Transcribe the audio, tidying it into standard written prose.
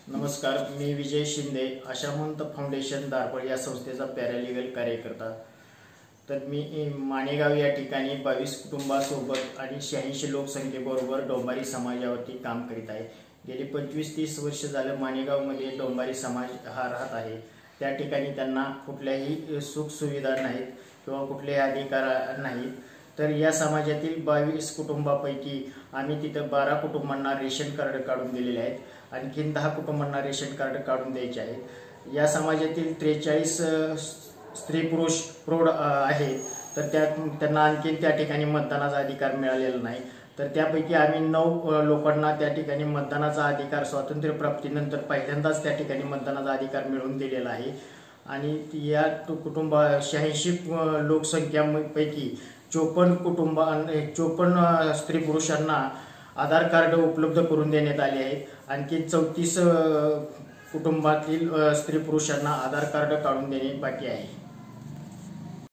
नमस्कार, मी विजय शिंदे, आशामंत फाउंडेशन दारपळ या संस्थेचा पॅरालिगल कार्यकर्ता। तर मी माणेगाव या ठिकाणी 22 कुटुंबासोबत आणि 86 लोकसंख्येबरोबर डोंबारी समाजावरती काम करीत आहे। गेली 25-30 वर्ष झालं माणेगावमध्ये डोंबारी समाज हा राहत आहे। त्या ठिकाणी त्यांना कुठल्याही सुख सुविधा नाहीत किंवा कुठलेही अधिकार नाहीत। तर या समाजातील 22 कुटुंबापैकी आम्ही तिथे 12 कुटुंबांना रेशन कार्ड काढून दिलेले आहेत। आणखीन 10 कुटुंबांना रेशन कार्ड काढून द्यायचे आहेत। या समाजातील 43 स्त्री पुरुष प्रौढ आहेत। तर त्यांना आणखीन त्या ठिकाणी मतदानाचा अधिकार मिळालेला नाही। तर त्यापैकी आम्ही 9 लोकांना त्या ठिकाणी मतदानाचा अधिकार स्वातंत्र्य प्राप्तीनंतर पहिल्यांदाच त्या ठिकाणी मतदानाचा अधिकार मिळवून दिलेला आहे। आणि या कुटुंब 86 लोकसंख्यापैकी 54 स्त्री पुरुषांना आधार कार्ड उपलब्ध करून देण्यात आले आहेत। आणखी 34 कुटुंबातील स्त्री पुरुषांना आधार कार्ड काढून देणे बाकी आहे।